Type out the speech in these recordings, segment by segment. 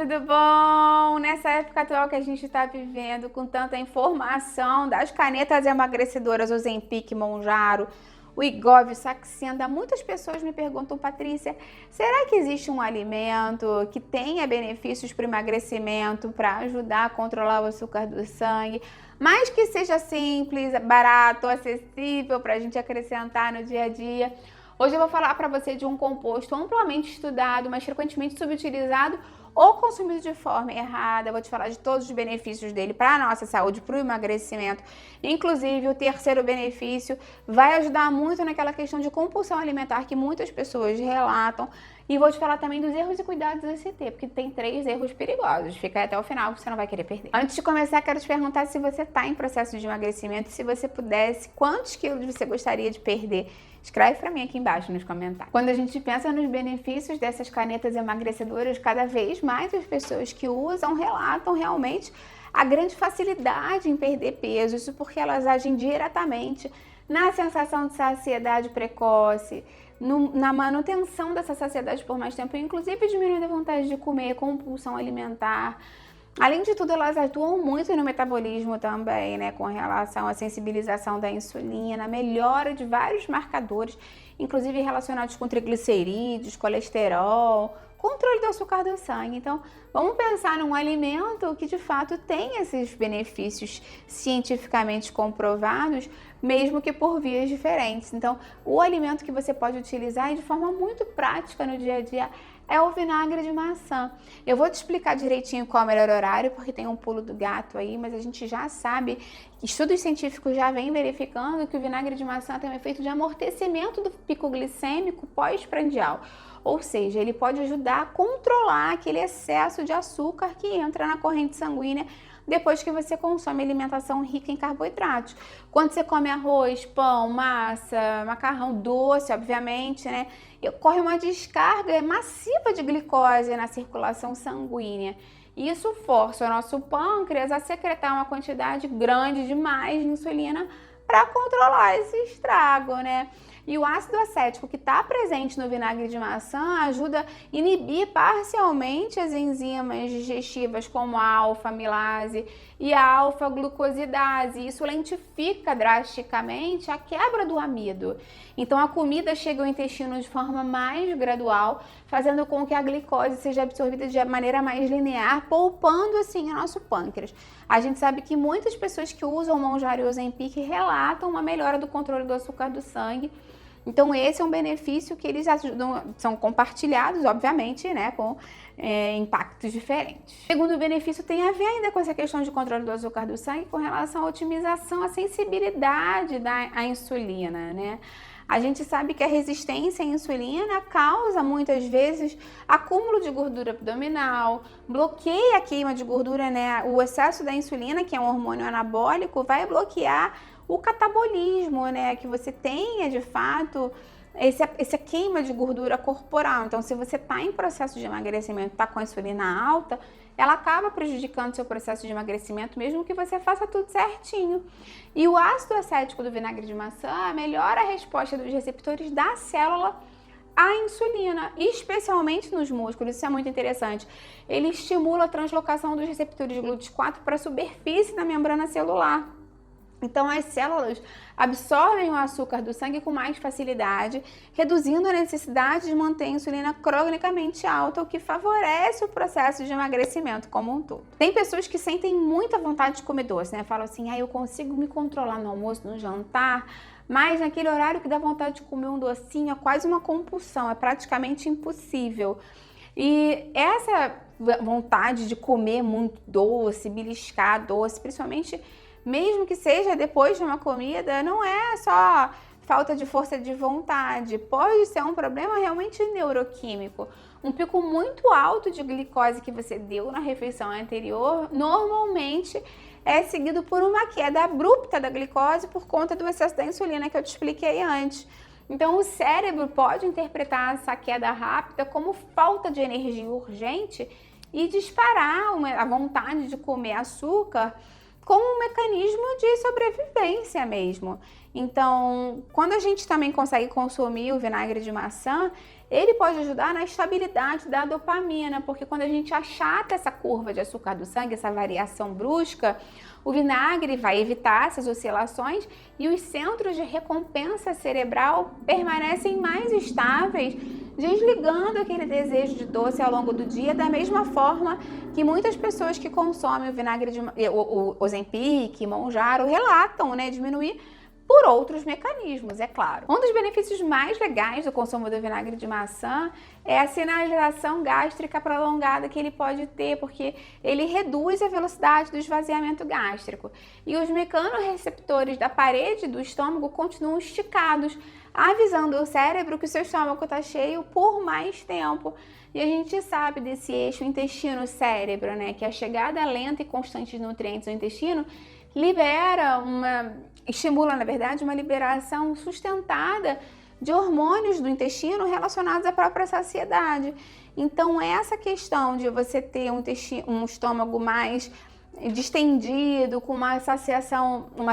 tudo bom? Nessa época atual que a gente está vivendo, com tanta informação das canetas emagrecedoras Ozempic, Mounjaro, o Wegovy, Saxenda, muitas pessoas me perguntam, Patrícia, será que existe um alimento que tenha benefícios para o emagrecimento, para ajudar a controlar o açúcar do sangue, mas que seja simples, barato, acessível para a gente acrescentar no dia a dia? Hoje eu vou falar para você de um composto amplamente estudado, mas frequentemente subutilizado ou consumido de forma errada. Eu vou te falar de todos os benefícios dele para a nossa saúde, para o emagrecimento. Inclusive, o terceiro benefício vai ajudar muito naquela questão de compulsão alimentar que muitas pessoas relatam. E vou te falar também dos erros e cuidados a se ter, porque tem 3 erros perigosos. Fica aí até o final, que você não vai querer perder. Antes de começar, quero te perguntar se você está em processo de emagrecimento, se você pudesse, quantos quilos você gostaria de perder? Escreve para mim aqui embaixo nos comentários. Quando a gente pensa nos benefícios dessas canetas emagrecedoras, cada vez mais as pessoas que usam relatam realmente a grande facilidade em perder peso. Isso porque elas agem diretamente na sensação de saciedade precoce, na manutenção dessa saciedade por mais tempo, inclusive diminuindo a vontade de comer, compulsão alimentar. Além de tudo, elas atuam muito no metabolismo também, né, com relação à sensibilização da insulina, melhora de vários marcadores, inclusive relacionados com triglicerídeos, colesterol, controle do açúcar do sangue. Então, vamos pensar num alimento que de fato tem esses benefícios cientificamente comprovados, mesmo que por vias diferentes. Então, o alimento que você pode utilizar de forma muito prática no dia a dia é o vinagre de maçã. Eu vou te explicar direitinho qual é o melhor horário, porque tem um pulo do gato aí, mas a gente já sabe, estudos científicos já vêm verificando que o vinagre de maçã tem um efeito de amortecimento do pico glicêmico pós-prandial. Ou seja, ele pode ajudar a controlar aquele excesso de açúcar que entra na corrente sanguínea depois que você consome alimentação rica em carboidratos. Quando você come arroz, pão, massa, macarrão doce, obviamente, né, ocorre uma descarga massiva de glicose na circulação sanguínea. Isso força o nosso pâncreas a secretar uma quantidade grande demais de insulina para controlar esse estrago, né? E o ácido acético que está presente no vinagre de maçã ajuda a inibir parcialmente as enzimas digestivas como a alfa-amilase e a alfa-glucosidase. Isso lentifica drasticamente a quebra do amido. Então a comida chega ao intestino de forma mais gradual, fazendo com que a glicose seja absorvida de maneira mais linear, poupando assim o nosso pâncreas. A gente sabe que muitas pessoas que usam Mounjaro e Ozempic relatam uma melhora do controle do açúcar do sangue. Então esse é um benefício que eles ajudam, são compartilhados, obviamente, né, com impactos diferentes. O segundo benefício tem a ver ainda com essa questão de controle do açúcar do sangue com relação à otimização, à sensibilidade à insulina, né? A gente sabe que a resistência à insulina causa muitas vezes acúmulo de gordura abdominal, bloqueia a queima de gordura, né? O excesso da insulina, que é um hormônio anabólico, vai bloquear o catabolismo, né? Que você tenha de fato essa queima de gordura corporal. Então, se você está em processo de emagrecimento, está com a insulina alta, ela acaba prejudicando seu processo de emagrecimento, mesmo que você faça tudo certinho. E o ácido acético do vinagre de maçã melhora a resposta dos receptores da célula à insulina, especialmente nos músculos. Isso é muito interessante. Ele estimula a translocação dos receptores GLUT4 para a superfície da membrana celular. Então, as células absorvem o açúcar do sangue com mais facilidade, reduzindo a necessidade de manter a insulina cronicamente alta, o que favorece o processo de emagrecimento como um todo. Tem pessoas que sentem muita vontade de comer doce, né? Falam assim, eu consigo me controlar no almoço, no jantar, mas naquele horário que dá vontade de comer um docinho é quase uma compulsão, é praticamente impossível. E essa vontade de comer muito doce, beliscar doce, principalmente mesmo que seja depois de uma comida, não é só falta de força de vontade, pode ser um problema realmente neuroquímico. Um pico muito alto de glicose que você deu na refeição anterior, normalmente é seguido por uma queda abrupta da glicose por conta do excesso da insulina que eu te expliquei antes. Então o cérebro pode interpretar essa queda rápida como falta de energia urgente e disparar a vontade de comer açúcar como um mecanismo de sobrevivência mesmo. Então, quando a gente também consegue consumir o vinagre de maçã, ele pode ajudar na estabilidade da dopamina, porque quando a gente achata essa curva de açúcar do sangue, essa variação brusca, o vinagre vai evitar essas oscilações e os centros de recompensa cerebral permanecem mais estáveis, desligando aquele desejo de doce ao longo do dia, da mesma forma que muitas pessoas que consomem o vinagre de o Ozempic, Mounjaro, relatam, né, diminuir por outros mecanismos, é claro. Um dos benefícios mais legais do consumo do vinagre de maçã é a sinalização gástrica prolongada que ele pode ter, porque ele reduz a velocidade do esvaziamento gástrico. E os mecanorreceptores da parede do estômago continuam esticados, avisando o cérebro que o seu estômago está cheio por mais tempo. E a gente sabe desse eixo intestino-cérebro, né, que a chegada lenta e constante de nutrientes ao intestino estimula, na verdade, uma liberação sustentada de hormônios do intestino relacionados à própria saciedade. Então, essa questão de você ter um estômago mais distendido, com uma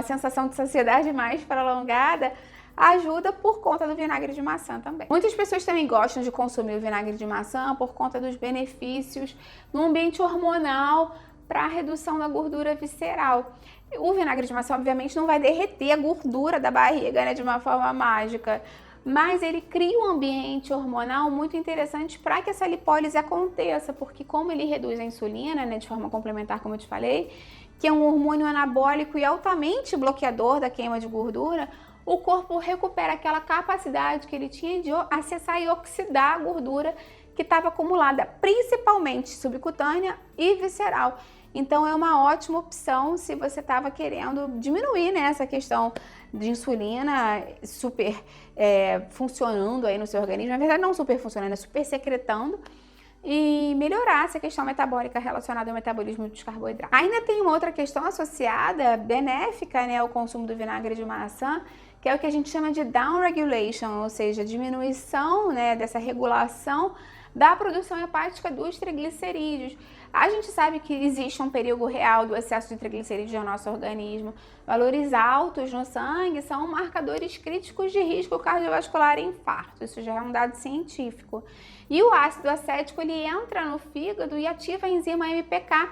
sensação de saciedade mais prolongada, ajuda por conta do vinagre de maçã também. Muitas pessoas também gostam de consumir o vinagre de maçã por conta dos benefícios no ambiente hormonal para a redução da gordura visceral. O vinagre de maçã, obviamente, não vai derreter a gordura da barriga, né, de uma forma mágica, mas ele cria um ambiente hormonal muito interessante para que essa lipólise aconteça, porque como ele reduz a insulina, né, de forma complementar, como eu te falei, que é um hormônio anabólico e altamente bloqueador da queima de gordura, o corpo recupera aquela capacidade que ele tinha de acessar e oxidar a gordura que estava acumulada, principalmente subcutânea e visceral. Então é uma ótima opção se você estava querendo diminuir, né, essa questão de insulina super funcionando aí no seu organismo. Na verdade não super funcionando, é super secretando, e melhorar essa questão metabólica relacionada ao metabolismo dos carboidratos. Ainda tem uma outra questão associada, benéfica, né, ao consumo do vinagre de maçã, que é o que a gente chama de downregulation, ou seja, diminuição, né, dessa regulação da produção hepática dos triglicerídeos. A gente sabe que existe um perigo real do excesso de triglicerídeos no nosso organismo. Valores altos no sangue são marcadores críticos de risco cardiovascular e infarto. Isso já é um dado científico. E o ácido acético, ele entra no fígado e ativa a enzima MPK,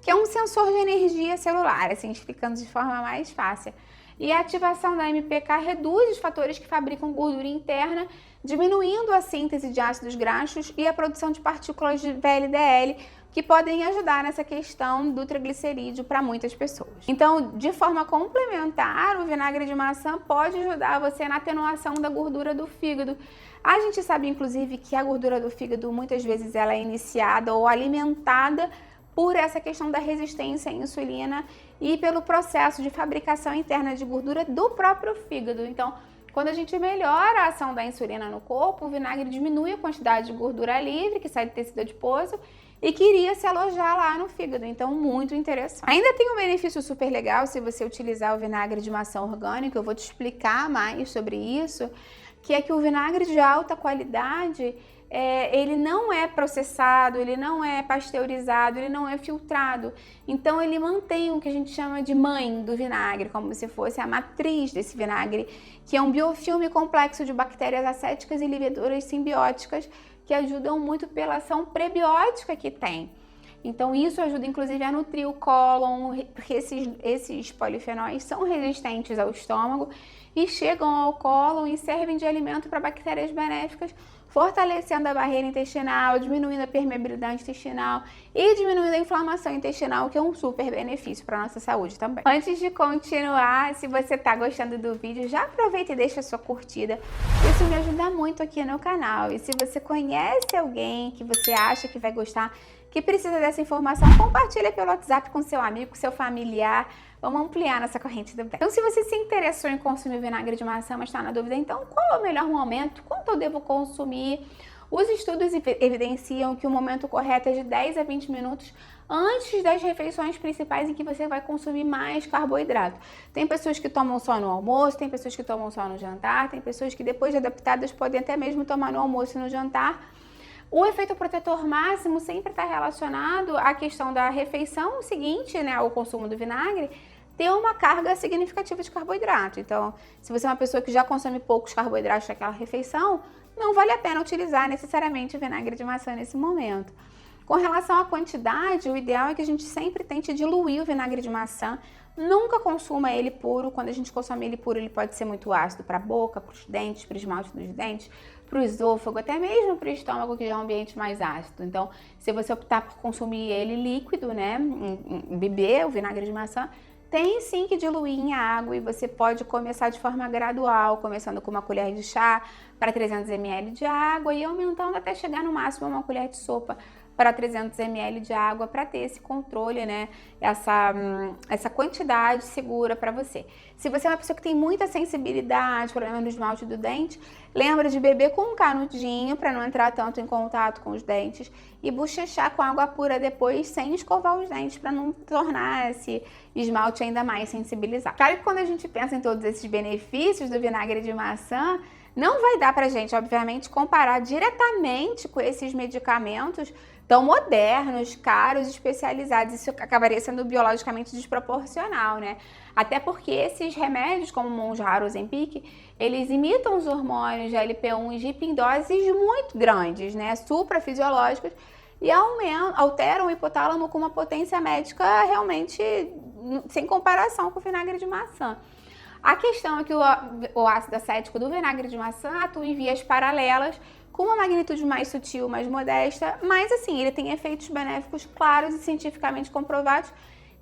que é um sensor de energia celular, assim, explicando de forma mais fácil. E a ativação da MPK reduz os fatores que fabricam gordura interna, diminuindo a síntese de ácidos graxos e a produção de partículas de VLDL, que podem ajudar nessa questão do triglicerídeo para muitas pessoas. Então, de forma complementar, o vinagre de maçã pode ajudar você na atenuação da gordura do fígado. A gente sabe, inclusive, que a gordura do fígado, muitas vezes, ela é iniciada ou alimentada por essa questão da resistência à insulina e pelo processo de fabricação interna de gordura do próprio fígado. Então, quando a gente melhora a ação da insulina no corpo, o vinagre diminui a quantidade de gordura livre que sai do tecido adiposo e que iria se alojar lá no fígado. Então, muito interessante. Ainda tem um benefício super legal se você utilizar o vinagre de maçã orgânico, eu vou te explicar mais sobre isso, que é que o vinagre de alta qualidade, ele não é processado, ele não é pasteurizado, ele não é filtrado. Então ele mantém o que a gente chama de mãe do vinagre, como se fosse a matriz desse vinagre, que é um biofilme complexo de bactérias acéticas e leveduras simbióticas que ajudam muito pela ação prebiótica que tem. Então isso ajuda inclusive a nutrir o cólon, porque esses polifenóis são resistentes ao estômago e chegam ao cólon e servem de alimento para bactérias benéficas, fortalecendo a barreira intestinal, diminuindo a permeabilidade intestinal e diminuindo a inflamação intestinal, que é um super benefício para a nossa saúde também. Antes de continuar, se você está gostando do vídeo, já aproveita e deixa a sua curtida. Isso me ajuda muito aqui no canal. E se você conhece alguém que você acha que vai gostar, que precisa dessa informação, compartilha pelo WhatsApp com seu amigo, com seu familiar. Vamos ampliar nossa corrente do bem. Então, se você se interessou em consumir vinagre de maçã, mas está na dúvida, então qual é o melhor momento? Quanto eu devo consumir? Os estudos evidenciam que o momento correto é de 10 a 20 minutos antes das refeições principais em que você vai consumir mais carboidrato. Tem pessoas que tomam só no almoço, tem pessoas que tomam só no jantar, tem pessoas que depois de adaptadas podem até mesmo tomar no almoço e no jantar. O efeito protetor máximo sempre está relacionado à questão da refeição seguinte, né, ao consumo do vinagre, ter uma carga significativa de carboidrato. Então, se você é uma pessoa que já consome poucos carboidratos naquela refeição, não vale a pena utilizar necessariamente o vinagre de maçã nesse momento. Com relação à quantidade, o ideal é que a gente sempre tente diluir o vinagre de maçã. Nunca consuma ele puro. Quando a gente consome ele puro, ele pode ser muito ácido para a boca, para os dentes, para o esmalte dos dentes, para o esôfago, até mesmo para o estômago, que já é um ambiente mais ácido. Então, se você optar por consumir ele líquido, né, beber o vinagre de maçã, tem sim que diluir em água, e você pode começar de forma gradual, começando com uma colher de chá para 300 ml de água e aumentando até chegar no máximo uma colher de sopa para 300 ml de água, para ter esse controle, né, essa quantidade segura para você. Se você é uma pessoa que tem muita sensibilidade, problema no esmalte do dente, lembra de beber com um canudinho para não entrar tanto em contato com os dentes, e bochechar com água pura depois, sem escovar os dentes, para não tornar esse esmalte ainda mais sensibilizado. Claro que quando a gente pensa em todos esses benefícios do vinagre de maçã, não vai dar pra gente, obviamente, comparar diretamente com esses medicamentos tão modernos, caros, especializados. Isso acabaria sendo biologicamente desproporcional, né? Até porque esses remédios, como o Mounjaro, o Ozempic, eles imitam os hormônios GLP-1 e GIP em doses muito grandes, né? Suprafisiológicas, e alteram o hipotálamo com uma potência médica realmente sem comparação com o vinagre de maçã. A questão é que o ácido acético do vinagre de maçã atua em vias paralelas, com uma magnitude mais sutil, mais modesta, mas assim, ele tem efeitos benéficos claros e cientificamente comprovados.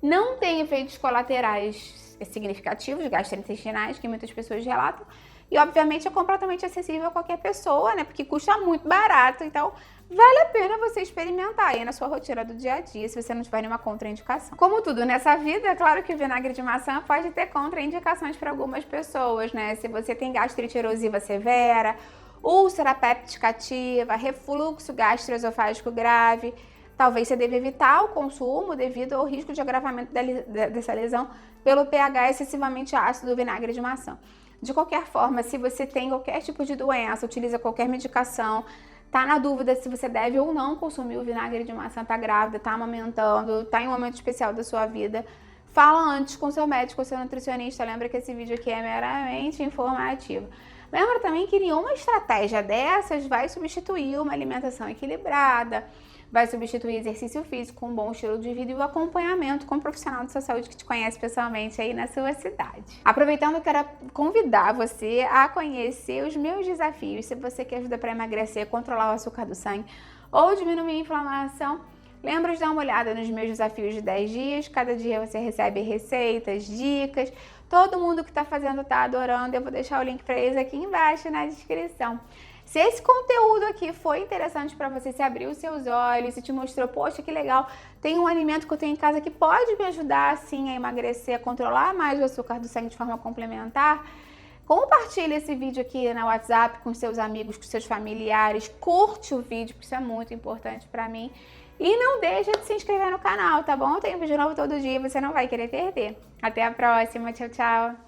Não tem efeitos colaterais significativos, gastrointestinais, que muitas pessoas relatam. E obviamente é completamente acessível a qualquer pessoa, né? Porque custa muito barato, então vale a pena você experimentar aí na sua rotina do dia a dia, se você não tiver nenhuma contraindicação. Como tudo nessa vida, é claro que o vinagre de maçã pode ter contraindicações para algumas pessoas, né? Se você tem gastrite erosiva severa, úlcera péptica ativa, refluxo gastroesofágico grave, talvez você deva evitar o consumo devido ao risco de agravamento dessa lesão pelo pH excessivamente ácido do vinagre de maçã. De qualquer forma, se você tem qualquer tipo de doença, utiliza qualquer medicação, tá na dúvida se você deve ou não consumir o vinagre de maçã, tá grávida, tá amamentando, tá em um momento especial da sua vida, fala antes com seu médico ou seu nutricionista. Lembra que esse vídeo aqui é meramente informativo. Lembra também que nenhuma estratégia dessas vai substituir uma alimentação equilibrada, vai substituir exercício físico, um bom estilo de vida e o acompanhamento com um profissional de sua saúde que te conhece pessoalmente aí na sua cidade. Aproveitando, eu quero convidar você a conhecer os meus desafios. Se você quer ajuda para emagrecer, controlar o açúcar do sangue ou diminuir a inflamação, lembra de dar uma olhada nos meus desafios de 10 dias. Cada dia você recebe receitas, dicas. Todo mundo que está fazendo está adorando. Eu vou deixar o link para eles aqui embaixo na descrição. Se esse conteúdo aqui foi interessante para você, se abriu os seus olhos, se te mostrou, poxa, que legal, tem um alimento que eu tenho em casa que pode me ajudar, assim, a emagrecer, a controlar mais o açúcar do sangue de forma complementar, compartilhe esse vídeo aqui no WhatsApp com seus amigos, com seus familiares, curte o vídeo, porque isso é muito importante para mim. E não deixa de se inscrever no canal, tá bom? Tem vídeo novo todo dia, você não vai querer perder. Até a próxima, tchau, tchau!